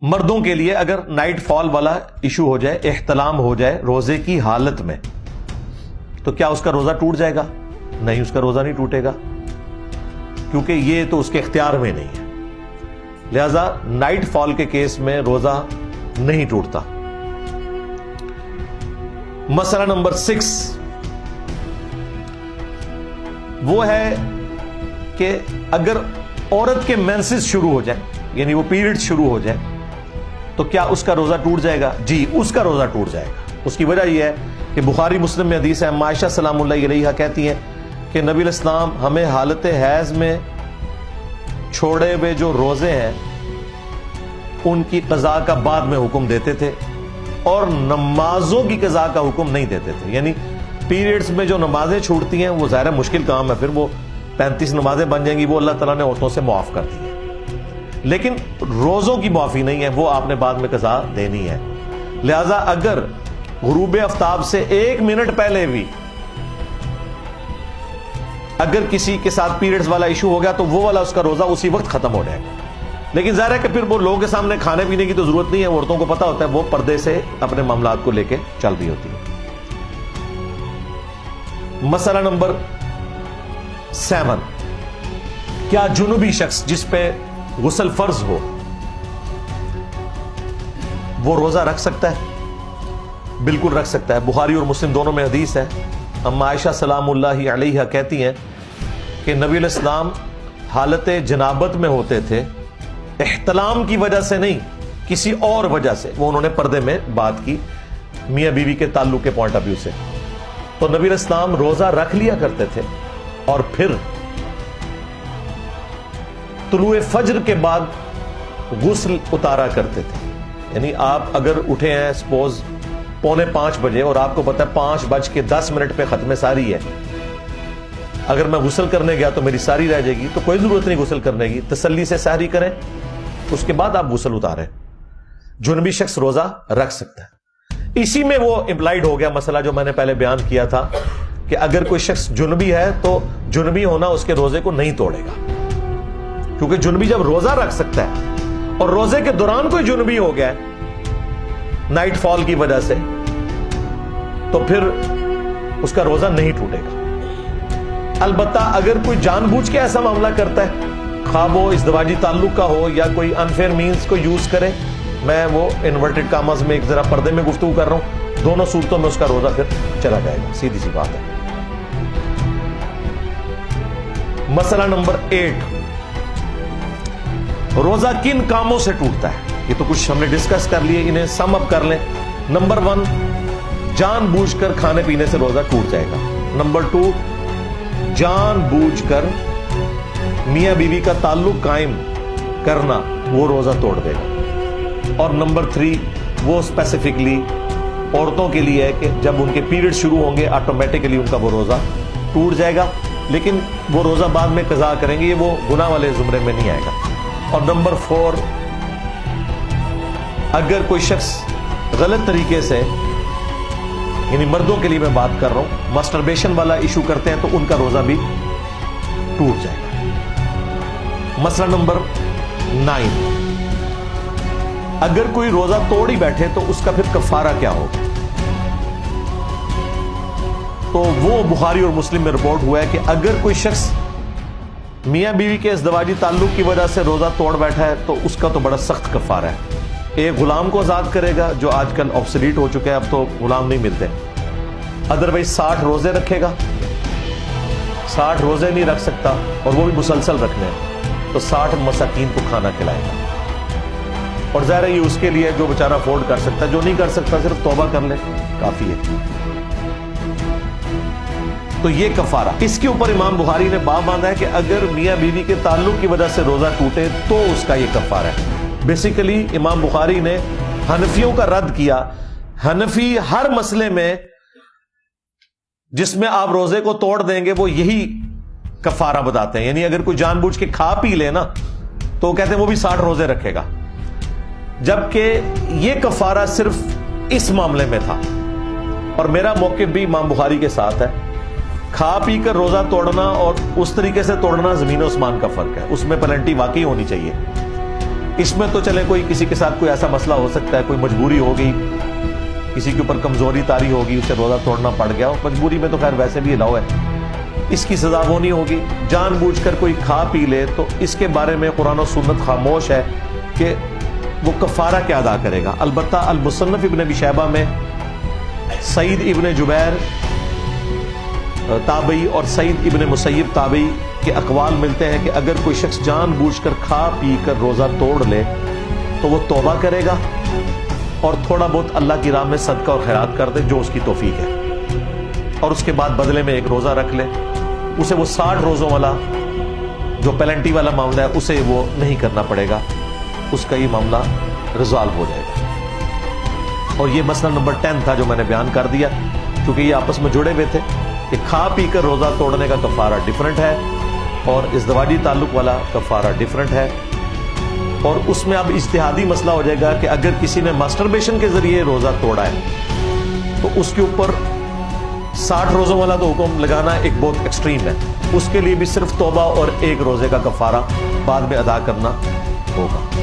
مردوں کے لیے اگر نائٹ فال والا ایشو ہو جائے، احتلام ہو جائے روزے کی حالت میں، تو کیا اس کا روزہ ٹوٹ جائے گا؟ نہیں، اس کا روزہ نہیں ٹوٹے گا، کیونکہ یہ تو اس کے اختیار میں نہیں ہے، لہذا نائٹ فال کے کیس میں روزہ نہیں ٹوٹتا۔ مسئلہ نمبر 6 وہ ہے کہ اگر عورت کے مینسز شروع ہو جائیں، یعنی وہ پیریڈ شروع ہو جائے، تو کیا اس کا روزہ ٹوٹ جائے گا؟ جی، اس کا روزہ ٹوٹ جائے گا۔ اس کی وجہ یہ ہے کہ بخاری مسلم میں حدیث ہے، عائشہ سلام اللہ علیہا کہتی ہیں کہ نبی علیہ السلام ہمیں حالت حیض میں چھوڑے ہوئے جو روزے ہیں ان کی قضاء کا بعد میں حکم دیتے تھے، اور نمازوں کی قضاء کا حکم نہیں دیتے تھے۔ یعنی پیریڈز میں جو نمازیں چھوٹتی ہیں وہ ظاہر مشکل کام ہے، پھر وہ 35 نمازیں بن جائیں گی، وہ اللہ تعالیٰ نے عورتوں سے معاف کر دی ہیں، لیکن روزوں کی معافی نہیں ہے، وہ آپ نے بعد میں قضاء دینی ہے۔ لہذا اگر غروب آفتاب سے 1 منٹ پہلے بھی اگر کسی کے ساتھ پیریڈز والا ایشو ہو گیا تو وہ والا اس کا روزہ اسی وقت ختم ہو جائے گا، لیکن ظاہر ہے کہ پھر وہ لوگوں کے سامنے کھانے پینے کی تو ضرورت نہیں ہے، عورتوں کو پتا ہوتا ہے، وہ پردے سے اپنے معاملات کو لے کے چل رہی ہوتی ہے۔ مسئلہ نمبر 7، کیا جنوبی شخص جس پہ غسل فرض ہو وہ روزہ رکھ سکتا ہے؟ بالکل رکھ سکتا ہے۔ بخاری اور مسلم دونوں میں حدیث ہے، اما عائشہ سلام اللہ علیہا کہتی ہیں کہ نبی علیہ السلام حالت جنابت میں ہوتے تھے، احتلام کی وجہ سے نہیں، کسی اور وجہ سے، وہ انہوں نے پردے میں بات کی میاں بیوی کے تعلق کے پوائنٹ آف ویو سے، تو نبی علیہ السلام روزہ رکھ لیا کرتے تھے اور پھر طلوع فجر کے بعد غسل اتارا کرتے تھے۔ یعنی آپ اگر اٹھے ہیں سپوز 4:45 بجے اور آپ کو پتا ہے 5:10 پہ ختم ساری ہے، اگر میں غسل کرنے گیا تو میری ساری رہ جائے گی، تو کوئی ضرورت نہیں غسل کرنے کی، تسلی سے سحری کریں، اس کے بعد آپ غسل اتاریں۔ جنبی شخص روزہ رکھ سکتا ہے۔ اسی میں وہ امپلائڈ ہو گیا مسئلہ جو میں نے پہلے بیان کیا تھا کہ اگر کوئی شخص جنبی ہے تو جنبی ہونا اس کے روزے کو نہیں توڑے گا، کیونکہ جنبی جب روزہ رکھ سکتا ہے اور روزے کے دوران کوئی جنبی ہو گیا ہے نائٹ فال کی وجہ سے، تو پھر اس کا روزہ نہیں ٹوٹے گا۔ البتہ اگر کوئی جان بوجھ کے ایسا معاملہ کرتا ہے، خواہ وہ ازدواجی تعلق کا ہو یا کوئی انفیئر مینز کو یوز کرے، میں وہ انورٹڈ کامز میں ایک ذرا پردے میں گفتگو کر رہا ہوں، دونوں صورتوں میں اس کا روزہ پھر چلا جائے گا، سیدھی سی بات ہے۔ مسئلہ نمبر 8، روزہ کن کاموں سے ٹوٹتا ہے؟ یہ تو کچھ ہم نے ڈسکس کر لیے، انہیں سم اپ کر لیں۔ نمبر 1، جان بوجھ کر کھانے پینے سے روزہ ٹوٹ جائے گا۔ نمبر 2، جان بوجھ کر میاں بیوی کا تعلق قائم کرنا، وہ روزہ توڑ دے گا۔ اور نمبر 3، وہ اسپیسیفکلی عورتوں کے لیے ہے کہ جب ان کے پیریڈ شروع ہوں گے آٹومیٹکلی ان کا وہ روزہ ٹوٹ جائے گا، لیکن وہ روزہ بعد میں قضا کریں گے، یہ وہ گناہ والے زمرے میں نہیں آئے گا۔ اور نمبر 4، اگر کوئی شخص غلط طریقے سے، یعنی مردوں کے لیے میں بات کر رہا ہوں، مسٹربیشن والا ایشو کرتے ہیں تو ان کا روزہ بھی ٹوٹ جائے گا۔ مسئلہ نمبر 9، اگر کوئی روزہ توڑ ہی بیٹھے تو اس کا پھر کفارہ کیا ہوگا؟ تو وہ بخاری اور مسلم میں رپورٹ ہوا ہے کہ اگر کوئی شخص میاں بیوی کے ازدواجی تعلق کی وجہ سے روزہ توڑ بیٹھا ہے تو اس کا تو بڑا سخت کفارہ ہے۔ ایک غلام کو آزاد کرے گا، جو آج کل آبسلیٹ ہو چکے ہیں، اب تو غلام نہیں ملتے، ادروائز 60 روزے رکھے گا، 60 روزے نہیں رکھ سکتا اور وہ بھی مسلسل رکھنے ہیں، تو 60 مساکین کو کھانا کھلائے گا۔ اور ظاہر ہے یہ اس کے لیے جو بیچارہ افورڈ کر سکتا ہے، جو نہیں کر سکتا صرف توبہ کر لے، کافی ہے۔ تو یہ کفارہ، اس کے اوپر امام بخاری نے باب باندھا ہے کہ اگر میاں بیوی کے تعلق کی وجہ سے روزہ ٹوٹے تو اس کا یہ کفارہ ہے۔ بیسیکلی امام بخاری نے حنفیوں کا رد کیا۔ حنفی ہر مسئلے میں جس میں آپ روزے کو توڑ دیں گے وہ یہی کفارہ بتاتے ہیں، یعنی اگر کوئی جان بوجھ کے کھا پی لے نا تو وہ کہتے ہیں وہ بھی 60 روزے رکھے گا، جبکہ یہ کفارہ صرف اس معاملے میں تھا۔ اور میرا موقف بھی امام بخاری کے ساتھ ہے، کھا پی کر روزہ توڑنا اور اس طریقے سے توڑنا زمین و آسمان کا فرق ہے، اس میں پینلٹی واقعی ہونی چاہیے۔ اس میں تو چلے کوئی کسی کے ساتھ کوئی ایسا مسئلہ ہو سکتا ہے, کوئی مجبوری ہو گئی, کسی کے اوپر کمزوری طاری ہوگی, اسے روزہ توڑنا پڑ گیا, اور مجبوری میں تو خیر ویسے بھی الاؤ ہے, اس کی سزا وہ نہیں ہوگی. جان بوجھ کر کوئی کھا پی لے تو اس کے بارے میں قرآن و سنت خاموش ہے کہ وہ کفارہ کیا ادا کرے گا. البتہ المصنف ابن ابی شیبہ میں سعید ابن جبیر تابعی اور سعید ابن مسیب تابعی کے اقوال ملتے ہیں کہ اگر کوئی شخص جان بوجھ کر کھا پی کر روزہ توڑ لے تو وہ توبہ کرے گا اور تھوڑا بہت اللہ کی راہ میں صدقہ اور خیرات کر دے جو اس کی توفیق ہے, اور اس کے بعد بدلے میں ایک روزہ رکھ لے. اسے وہ 60 روزوں والا جو پلنٹی والا معاملہ ہے اسے وہ نہیں کرنا پڑے گا, اس کا یہ معاملہ ریزالو ہو جائے گا. اور یہ مسئلہ نمبر 10 تھا جو میں نے بیان کر دیا, کیونکہ یہ آپس میں جڑے ہوئے تھے کہ کھا پی کر روزہ توڑنے کا کفارہ ڈیفرنٹ ہے اور ازدواجی تعلق والا کفارہ ڈیفرنٹ ہے. اور اس میں اب اجتہادی مسئلہ ہو جائے گا کہ اگر کسی نے ماسٹربیشن کے ذریعے روزہ توڑا ہے تو اس کے اوپر 60 روزوں والا تو حکم لگانا ایک بہت ایکسٹریم ہے, اس کے لیے بھی صرف توبہ اور ایک روزے کا کفارہ بعد میں ادا کرنا ہوگا.